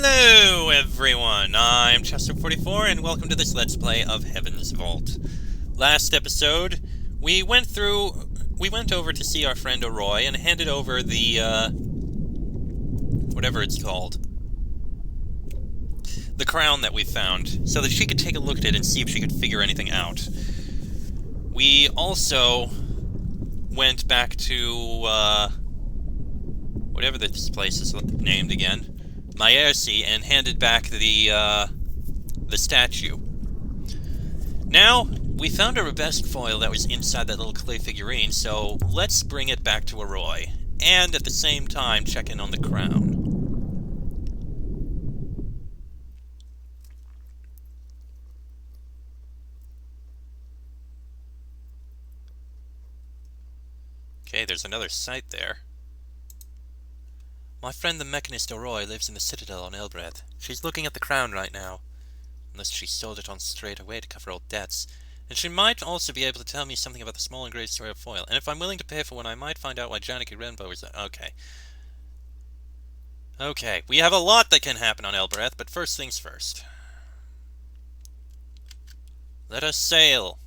Hello everyone, I'm Chester44 and welcome to this Let's Play of Heaven's Vault. Last episode, we went over to see our friend Roy and handed over the, whatever it's called. The crown that we found, so that she could take a look at it and see if she could figure anything out. We also went back to, whatever this place is named again. Myari, and handed back the statue. Now, we found a robust foil that was inside that little clay figurine, so let's bring it back to Roy, and at the same time check in on the crown. Okay, there's another site there. My friend the mechanist Roy lives in the Citadel on Elbreth. She's looking at the crown right now. Unless she sold it on straight away to cover old debts. And she might also be able to tell me something about the small engraved story of foil. And if I'm willing to pay for one, I might find out why Janaki Renbo is there. Okay. Okay, we have a lot that can happen on Elbreth, but first things first. Let us sail.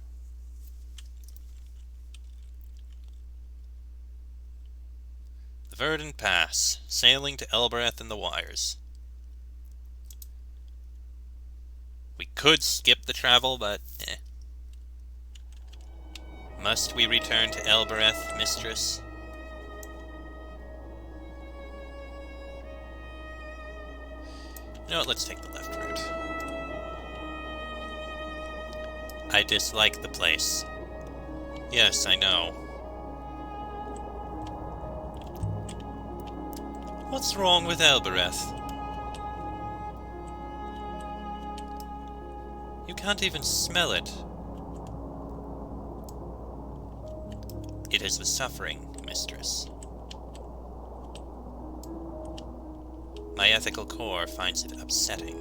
Verdant Pass, sailing to Elbreth and the Wires. We could skip the travel, but Must we return to Elbreth, mistress? You know what, let's take the left route. I dislike the place. Yes, I know. What's wrong with Elbreth? You can't even smell it. It is the suffering, mistress. My ethical core finds it upsetting.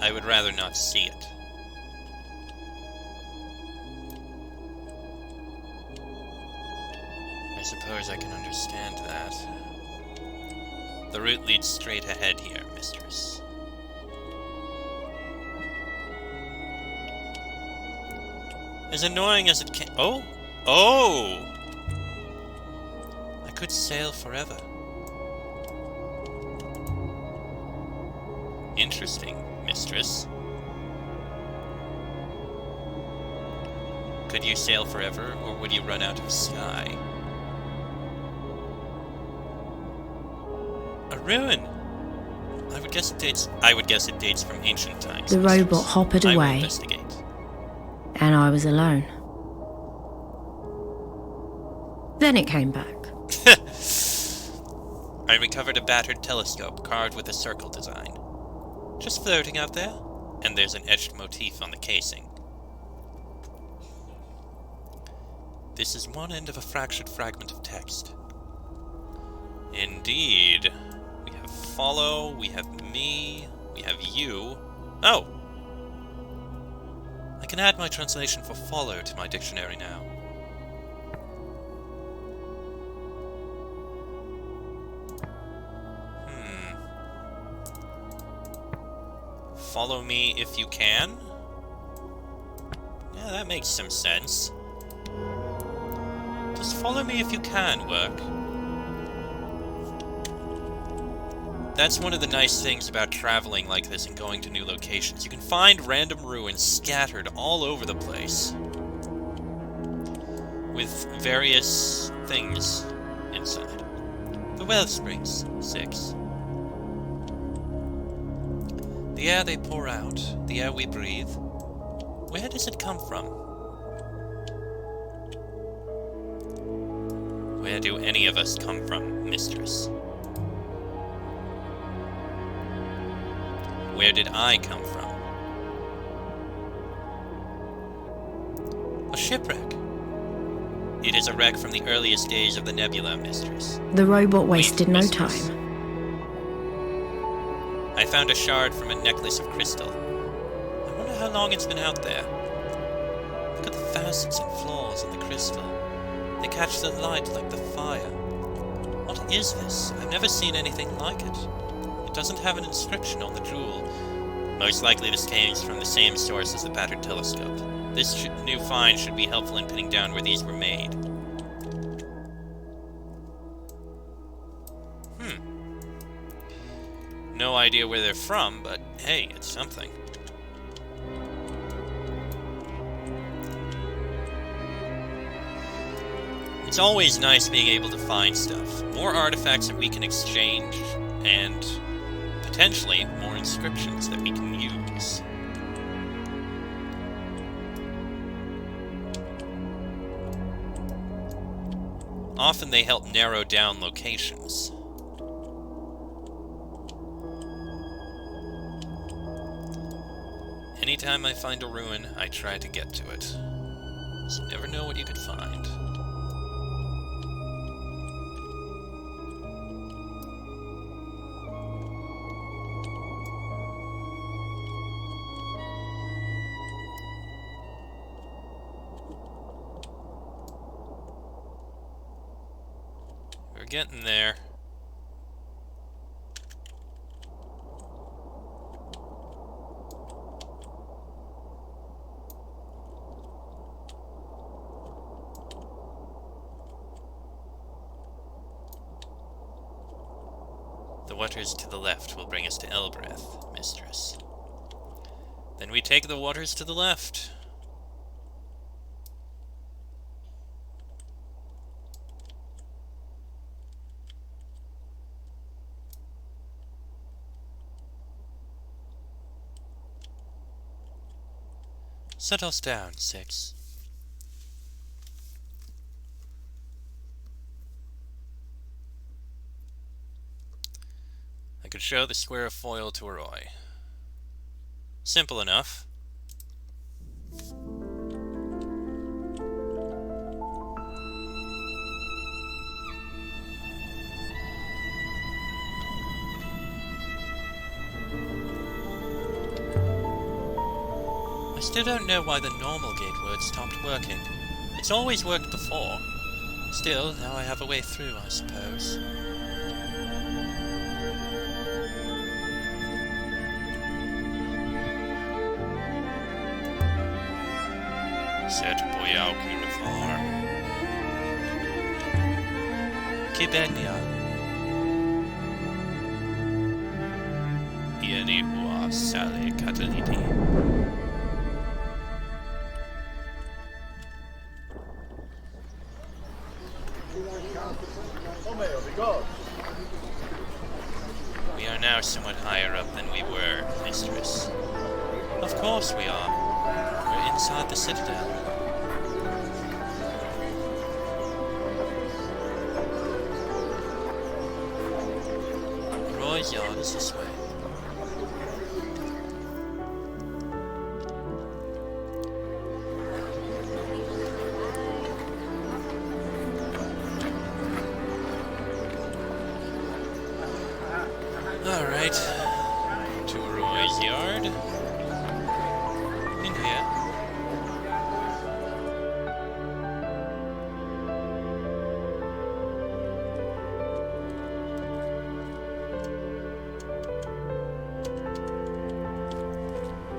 I would rather not see it. I suppose I can understand that. The route leads straight ahead here, mistress. As annoying as it can— Oh! Oh! I could sail forever. Interesting, mistress. Could you sail forever, or would you run out of sky? A ruin. I would guess it dates from ancient times. The robot hoppered I will away, investigate. and I was alone. Then it came back. I recovered a battered telescope carved with a circle design. Just floating out there, and there's an etched motif on the casing. This is one end of a fractured fragment of text. Indeed. We have follow, we have me, we have you. Oh! I can add my translation for follow to my dictionary now. Follow me if you can? Yeah, that makes some sense. Does follow me if you can work? That's one of the nice things about traveling like this and going to new locations. You can find random ruins scattered all over the place, with various things inside. The wellsprings, 6. The air they pour out, the air we breathe, where does it come from? Where do any of us come from, mistress? Where did I come from? A shipwreck. It is a wreck from the earliest days of the nebula, mistress. The robot wasted no mistress. time. I found a shard from a necklace of crystal. I wonder how long it's been out there. Look at the facets and flaws in the crystal. They catch the light like the fire. What is this? I've never seen anything like it. It doesn't have an inscription on the jewel. Most likely this came from the same source as the battered telescope. This new find should be helpful in pinning down where these were made. No idea where they're from, but hey, it's something. It's always nice being able to find stuff. More artifacts that we can exchange, and potentially more inscriptions that we can use. Often they help narrow down locations. Anytime I find a ruin, I try to get to it. You never know what you could find. We're getting there. The waters to the left will bring us to Elbreth, mistress. Then we take the waters to the left. Set us down, 6. I could show the square of foil to Roy. Simple enough. I still don't know why the normal gate word stopped working. It's always worked before. Still, now I have a way through, I suppose. Set boyauk uniform. Kibenia. Ieni hua sale cataliti. We are now somewhat higher up than we were, mistress. Of course we are. We're inside the citadel. Roy's yard is this way. Alright. To Roy's yard. In here.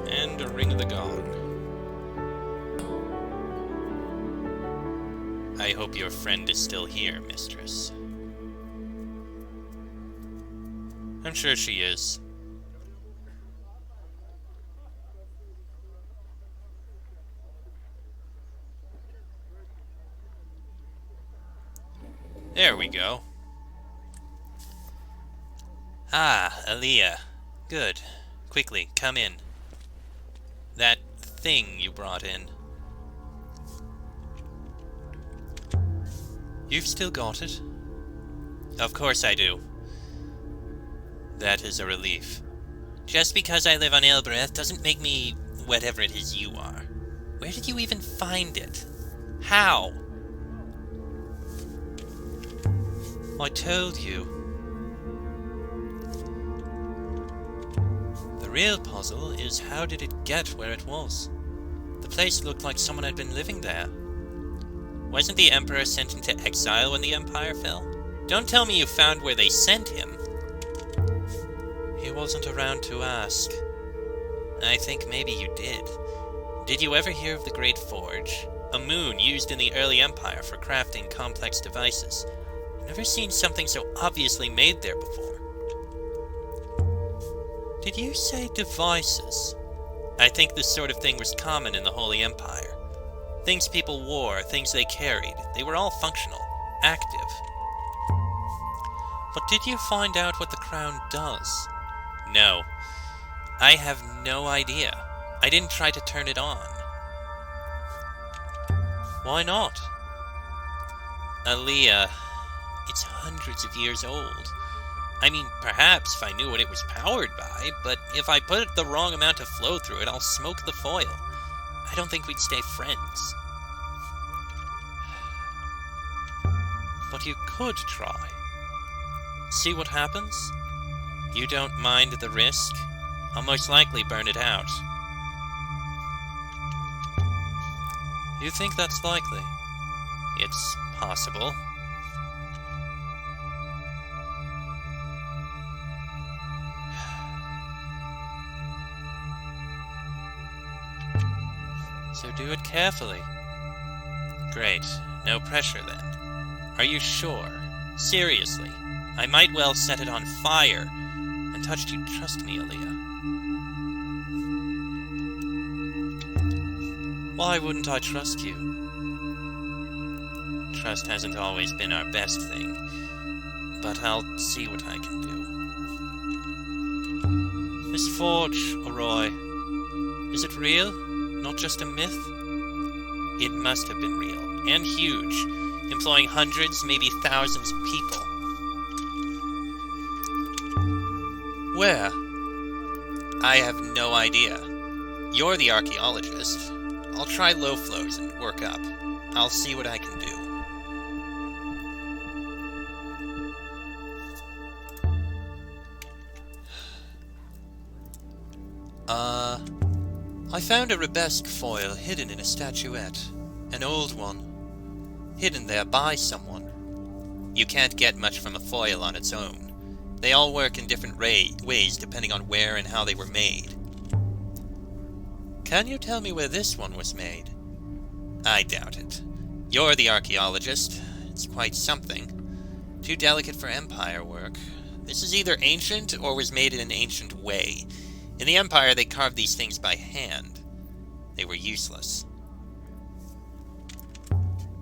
And a ring of the gong. I hope your friend is still here, mistress. I'm sure she is. There we go. Ah, Aaliyah. Good. Quickly, come in. That thing you brought in. You've still got it? Of course I do. That is a relief. Just because I live on Elbreth doesn't make me whatever it is you are. Where did you even find it? How? I told you. The real puzzle is how did it get where it was? The place looked like someone had been living there. Wasn't the Emperor sent into exile when the Empire fell? Don't tell me you found where they sent him. He wasn't around to ask. I think maybe you did. Did you ever hear of the Great Forge? A moon used in the early Empire for crafting complex devices. I've never seen something so obviously made there before. Did you say devices? I think this sort of thing was common in the Holy Empire. Things people wore, things they carried, they were all functional, active. But did you find out what the crown does? No. I have no idea. I didn't try to turn it on. Why not? Aaliyah, it's hundreds of years old. I mean, perhaps if I knew what it was powered by, but if I put the wrong amount of flow through it, I'll smoke the foil. I don't think we'd stay friends. But you could try. See what happens? You don't mind the risk? I'll most likely burn it out. You think that's likely? It's possible. So do it carefully. Great. No pressure then. Are you sure? Seriously. I might well set it on fire. And touched you, trust me, Aaliyah. Why wouldn't I trust you? Trust hasn't always been our best thing, but I'll see what I can do. This forge, Roy, is it real? Not just a myth? It must have been real, and huge, employing hundreds, maybe thousands of people. Where? I have no idea. You're the archaeologist. I'll try low flows and work up. I'll see what I can do. I found a arabesque foil hidden in a statuette. An old one. Hidden there by someone. You can't get much from a foil on its own. They all work in different ways depending on where and how they were made. Can you tell me where this one was made? I doubt it. You're the archaeologist. It's quite something. Too delicate for Empire work. This is either ancient or was made in an ancient way. In the Empire, they carved these things by hand. They were useless.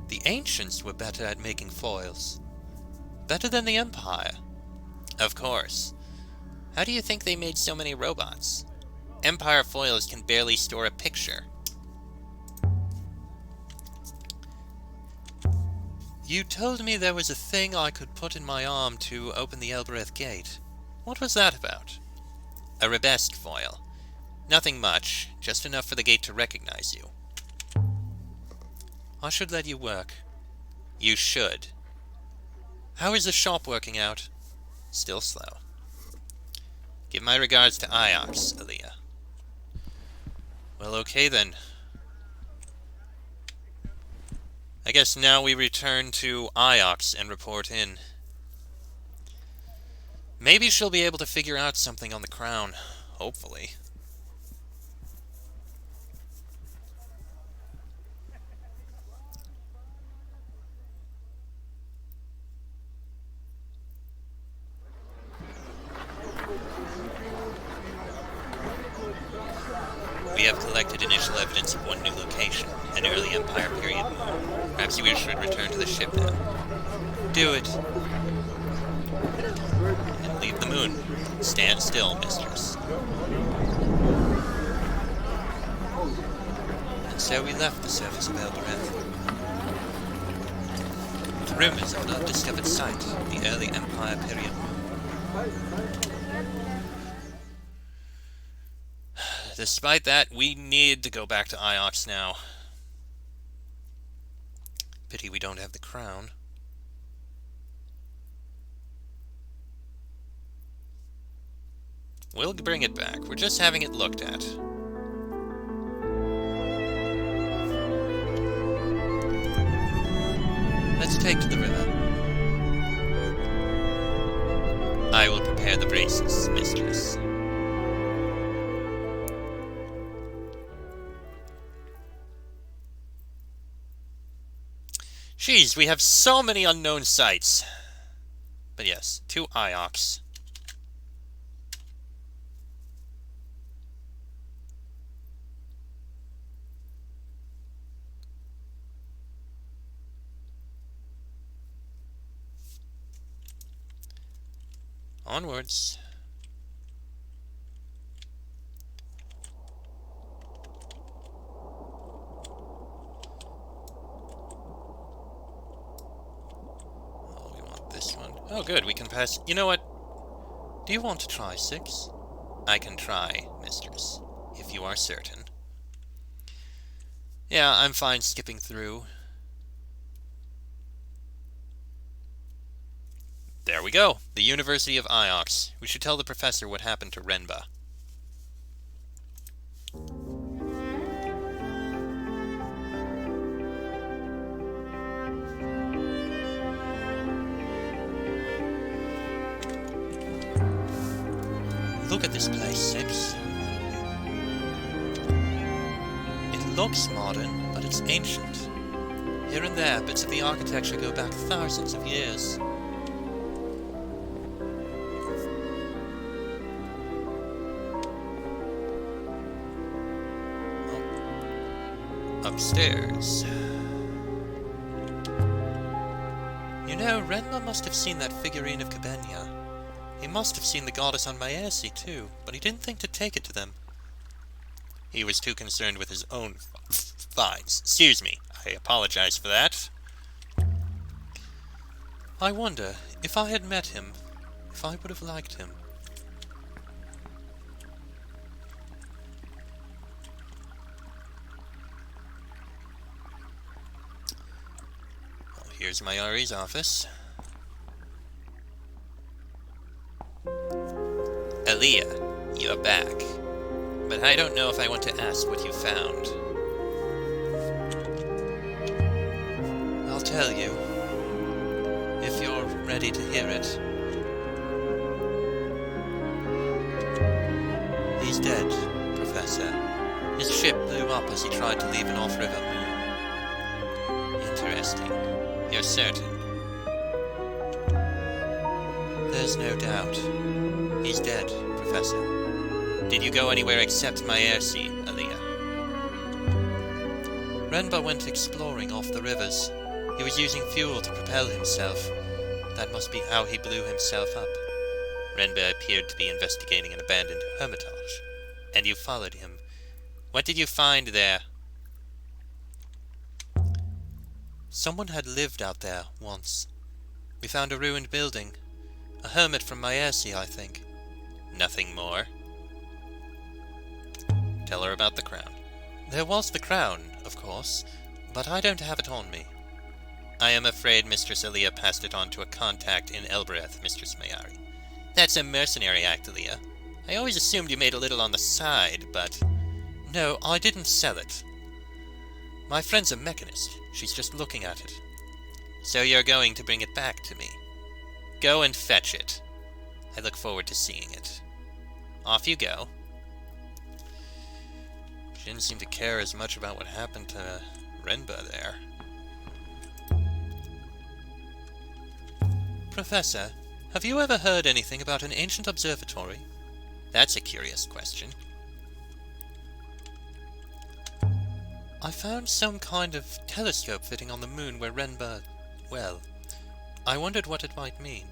The ancients were better at making foils. Better than the Empire. Of course. How do you think they made so many robots? Empire foils can barely store a picture. You told me there was a thing I could put in my arm to open the Elbereth Gate. What was that about? A arabesque foil. Nothing much, just enough for the gate to recognize you. I should let you work. You should. How is the shop working out? Still slow. Give my regards to Iox, Aaliyah. Well, okay then. I guess now we return to Iox and report in. Maybe she'll be able to figure out something on the crown. Hopefully. We have collected initial evidence of one new location, an early Empire period moon. Perhaps you should return to the ship now. Do it. And leave the moon. Stand still, mistress. And so we left the surface of Elbereth. With rumors of an undiscovered site, the early Empire period moon. Despite that, we need to go back to Iox now. Pity we don't have the crown. We'll bring it back. We're just having it looked at. Let's take to the river. I will prepare the braces, mistress. Jeez, we have so many unknown sites. But yes, 2 Iox. Onwards. Oh, we want this one. Oh, good, we can pass. You know what? Do you want to try 6? I can try, mistress, if you are certain. Yeah, I'm fine skipping through. There we go. The University of Iox. We should tell the professor what happened to Renba. Look at this place, Six. It looks modern, but it's ancient. Here and there, bits of the architecture go back thousands of years. Upstairs. You know, Renba must have seen that figurine of Cabenia. He must have seen the goddess on Myari too, but he didn't think to take it to them. He was too concerned with his own finds. Excuse me, I apologize for that. I wonder, if I had met him, if I would have liked him. Here's Myari's office. Aaliyah, you're back. But I don't know if I want to ask what you found. I'll tell you, if you're ready to hear it. He's dead, Professor. His ship blew up as he tried to leave an off-river moon. Interesting. You're certain? There's no doubt. He's dead, Professor. Did you go anywhere except Myari, Aaliyah? Renba went exploring off the rivers. He was using fuel to propel himself. That must be how he blew himself up. Renba appeared to be investigating an abandoned hermitage, and you followed him. What did you find there? Someone had lived out there once. We found a ruined building. A hermit from Myari, I think. Nothing more? Tell her about the crown. There was the crown, of course, but I don't have it on me. I am afraid Mistress Aaliyah passed it on to a contact in Elbereth, Mistress Myari. That's a mercenary act, Aaliyah. I always assumed you made a little on the side, but... No, I didn't sell it. My friend's a mechanist. She's just looking at it. So you're going to bring it back to me. Go and fetch it. I look forward to seeing it. Off you go. She didn't seem to care as much about what happened to Renba there. Professor, have you ever heard anything about an ancient observatory? That's a curious question. I found some kind of telescope fitting on the moon where Renba... well, I wondered what it might mean.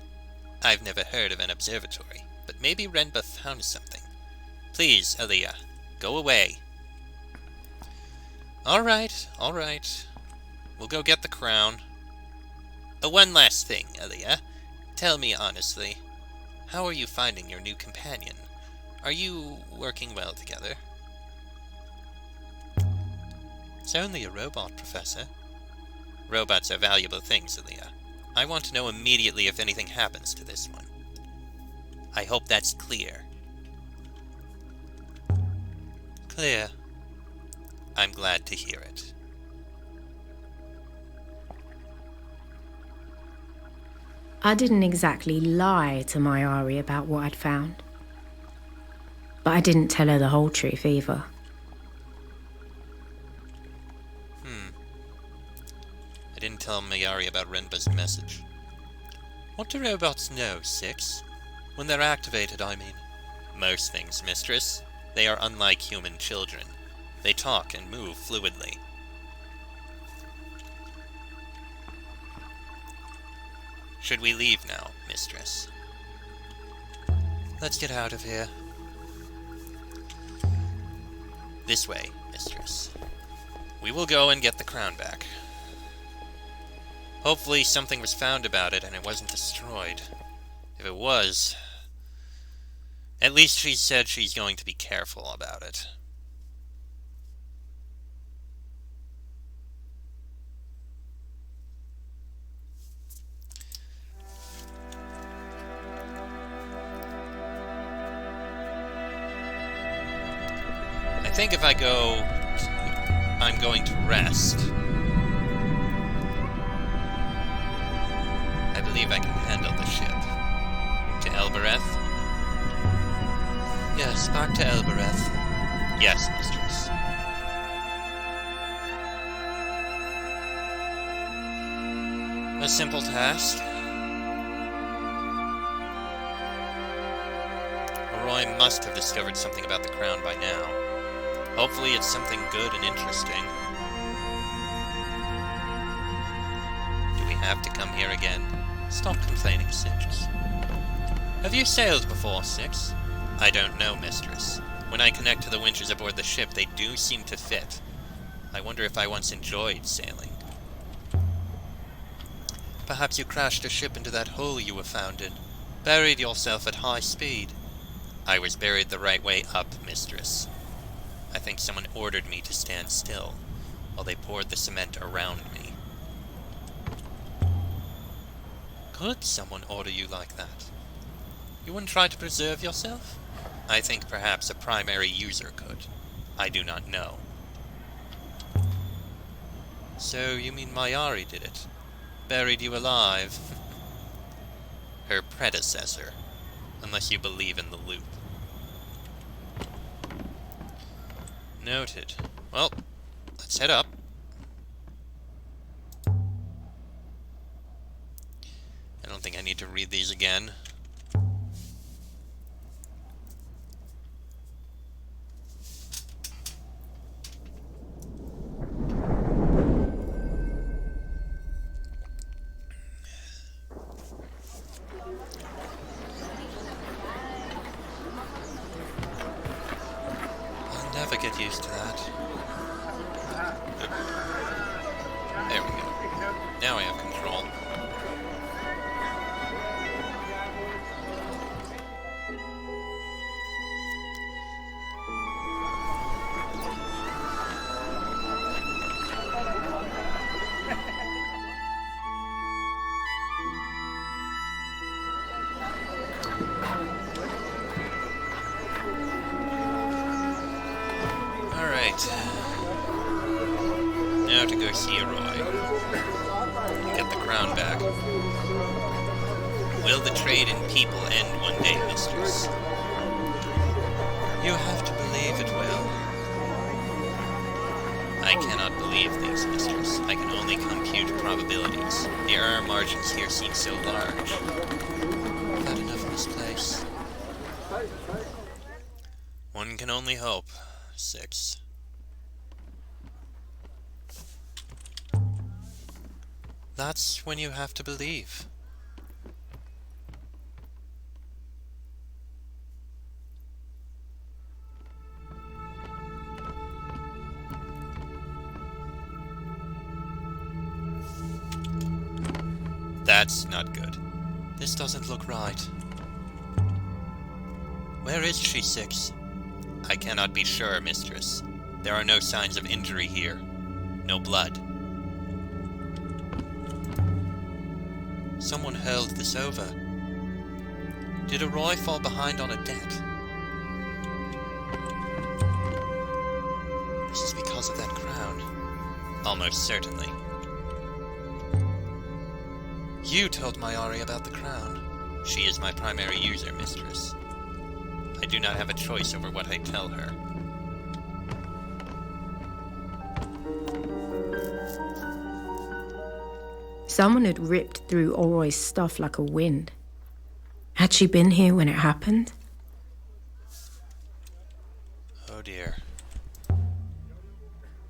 I've never heard of an observatory, but maybe Renba found something. Please, Aaliyah, go away. All right. We'll go get the crown. One last thing, Aaliyah. Tell me honestly, how are you finding your new companion? Are you working well together? It's only a robot, Professor. Robots are valuable things, Aaliyah. I want to know immediately if anything happens to this one. I hope that's clear. Clear. I'm glad to hear it. I didn't exactly lie to Myari about what I'd found. But I didn't tell her the whole truth either. I didn't tell Myari about Renba's message. What do robots know, Six? When they're activated, I mean. Most things, mistress. They are unlike human children. They talk and move fluidly. Should we leave now, mistress? Let's get out of here. This way, mistress. We will go and get the crown back. Hopefully something was found about it and it wasn't destroyed. If it was, at least she said she's going to be careful about it. I think if I go, I'm going to rest. I believe I can handle the ship. To Elbereth? Yes, back to Elbereth. Yes, mistress. A simple task. Roy must have discovered something about the crown by now. Hopefully it's something good and interesting. Do we have to come here again? Stop complaining, Six. Have you sailed before, Six? I don't know, mistress. When I connect to the winches aboard the ship, they do seem to fit. I wonder if I once enjoyed sailing. Perhaps you crashed a ship into that hole you were found in. Buried yourself at high speed. I was buried the right way up, mistress. I think someone ordered me to stand still, while they poured the cement around me. Could someone order you like that? You wouldn't try to preserve yourself? I think perhaps a primary user could. I do not know. So you mean Myari did it? Buried you alive? Her predecessor. Unless you believe in the loop. Noted. Well, let's head up. I don't think I need to read these again. I'll never get used to that. There we go. Now I have control. Now to go see Roy. Get the crown back. Will the trade in people end one day, mistress? You have to believe it will. I cannot believe things, mistress. I can only compute probabilities. The error margins here seem so large. I've had enough of this place. One can only hope. 6. That's when you have to believe. That's not good. This doesn't look right. Where is she, 6? I cannot be sure, mistress. There are no signs of injury here. No blood. Someone hurled this over. Did a Roy fall behind on a debt? This is because of that crown. Almost certainly. You told Myari about the crown. She is my primary user, mistress. I do not have a choice over what I tell her. Someone had ripped through Oroy's stuff like a wind. Had she been here when it happened? Oh dear.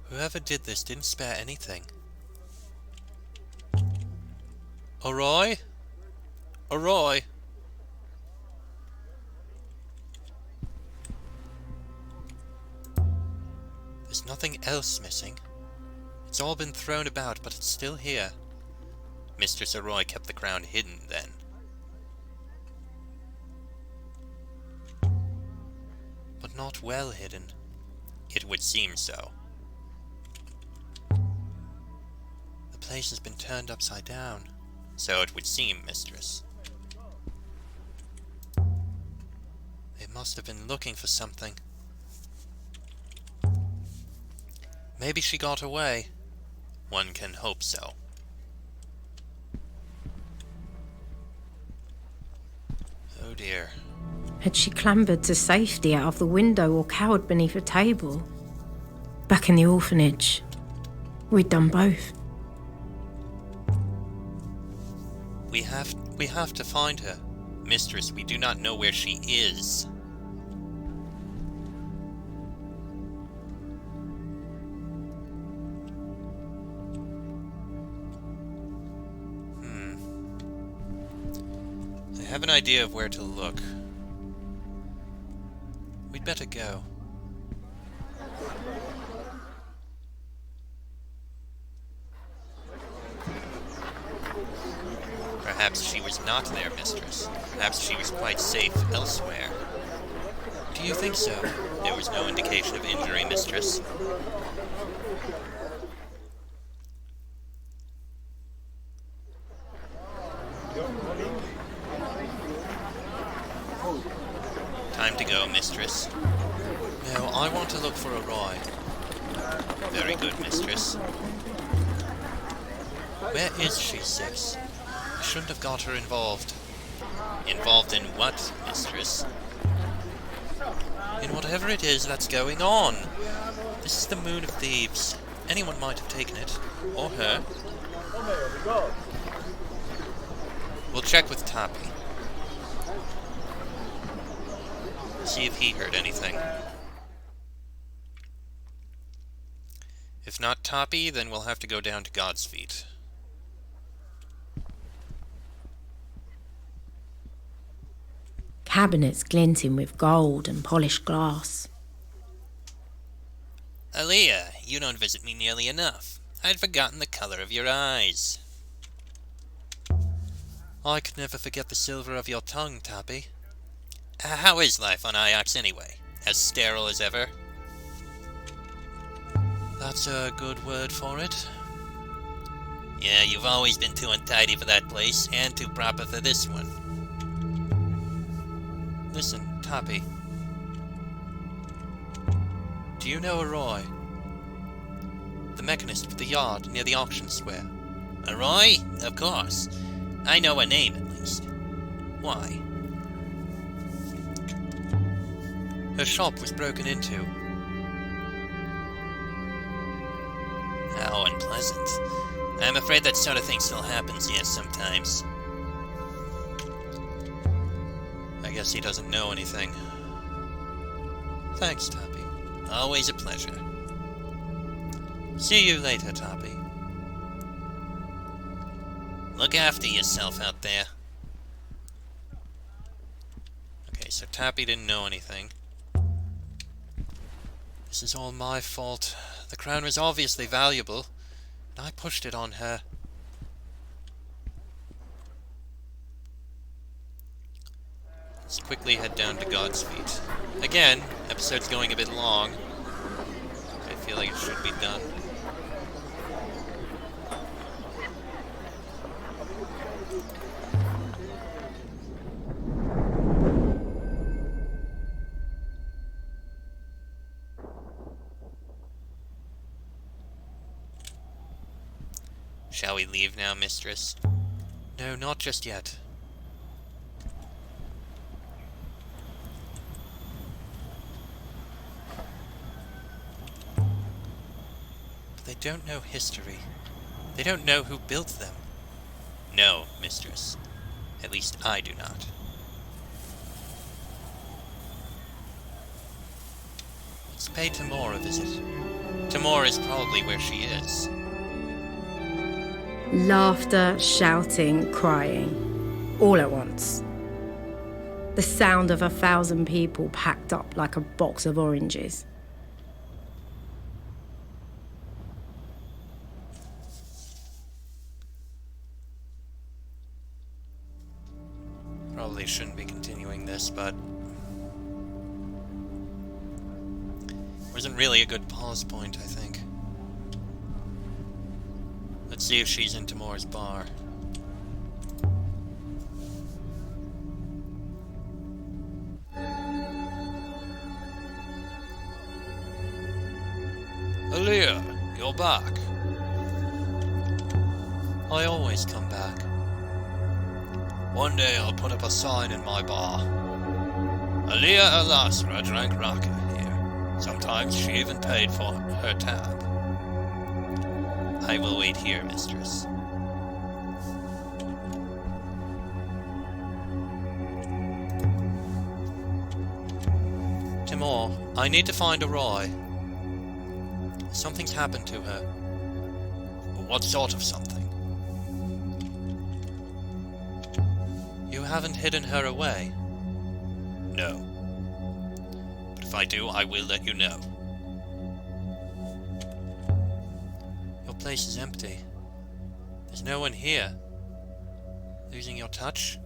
Whoever did this didn't spare anything. Oroy? Oroy? There's nothing else missing. It's all been thrown about, but it's still here. Mistress Oroy kept the crown hidden, then. But not well hidden. It would seem so. The place has been turned upside down. So it would seem, mistress. They must have been looking for something. Maybe she got away. One can hope so. Oh dear. Had she clambered to safety out of the window or cowered beneath a table? Back in the orphanage, we'd done both. We have to find her. Mistress, we do not know where she is. I have an idea of where to look. We'd better go. Perhaps she was not there, mistress. Perhaps she was quite safe elsewhere. Do you think so? There was no indication of injury, mistress. Time to go, mistress. No, I want to look for Oroy. Very good, mistress. Where is she, Six? I shouldn't have got her involved. Involved in what, mistress? In whatever it is that's going on. This is the Moon of Thieves. Anyone might have taken it. Or her. We'll check with Toppy. See if he heard anything. If not Toppy, then we'll have to go down to God's Feet. Cabinets glinting with gold and polished glass. Aaliyah, you don't visit me nearly enough. I'd forgotten the color of your eyes. I could never forget the silver of your tongue, Tabby. How is life on Iox anyway? As sterile as ever? That's a good word for it. Yeah, you've always been too untidy for that place, and too proper for this one. Listen, Tabby. Do you know Oroy? The mechanist with the yard near the auction square. Oroy? Of course. I know her name, at least. Why? Her shop was broken into. How unpleasant. I'm afraid that sort of thing still happens, yes, sometimes. I guess he doesn't know anything. Thanks, Tabby. Always a pleasure. See you later, Tabby. Look after yourself out there. Okay, so Tabby didn't know anything. This is all my fault. The crown was obviously valuable, and I pushed it on her. Let's quickly head down to God's Feet. Again, episode's going a bit long. I feel like it should be done. Shall we leave now, mistress? No, not just yet. But they don't know history. They don't know who built them. No, mistress. At least I do not. Let's pay Timor a visit. Timor is probably where she is. Laughter, shouting, crying, all at once. The sound of 1,000 people packed up like a box of oranges. Probably shouldn't be continuing this, but... wasn't really a good pause point, I think. Let's see if she's in Timor's bar. Aaliyah, you're back. I always come back. One day I'll put up a sign in my bar. Aaliyah Alasra drank raka here. Sometimes she even paid for her tab. I will wait here, mistress. Timor, I need to find Arai. Something's happened to her. What sort of something? You haven't hidden her away? No. But if I do, I will let you know. Your place is empty. There's no one here. Losing your touch?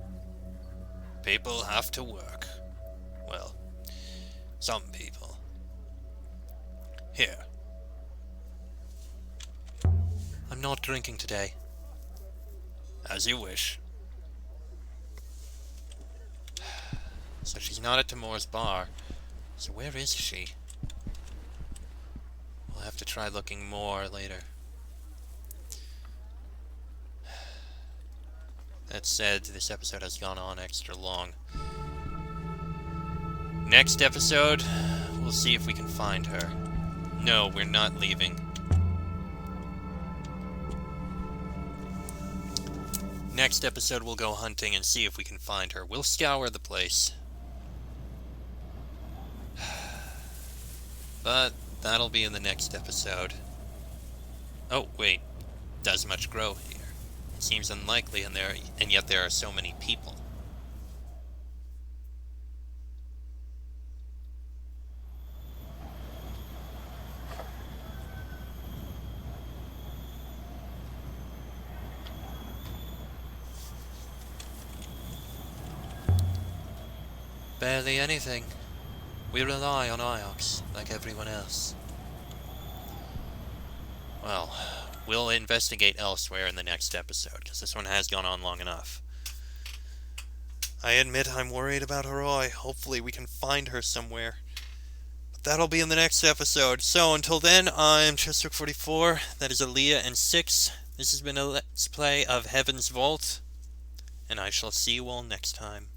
People have to work. Well, some people. Here. I'm not drinking today. As you wish. So she's not at Timor's bar. So where is she? We'll have to try looking more later. That said, this episode has gone on extra long. Next episode, we'll see if we can find her. No, we're not leaving. Next episode, we'll go hunting and see if we can find her. We'll scour the place. But that'll be in the next episode. Oh, wait. Does much grow here? It seems unlikely, and yet there are so many people. Barely anything. We rely on Iox, like everyone else. Well, we'll investigate elsewhere in the next episode, because this one has gone on long enough. I admit I'm worried about Heroi. Hopefully we can find her somewhere. But that'll be in the next episode. So until then, I'm Chester44. That is Aaliyah and 6. This has been a Let's Play of Heaven's Vault. And I shall see you all next time.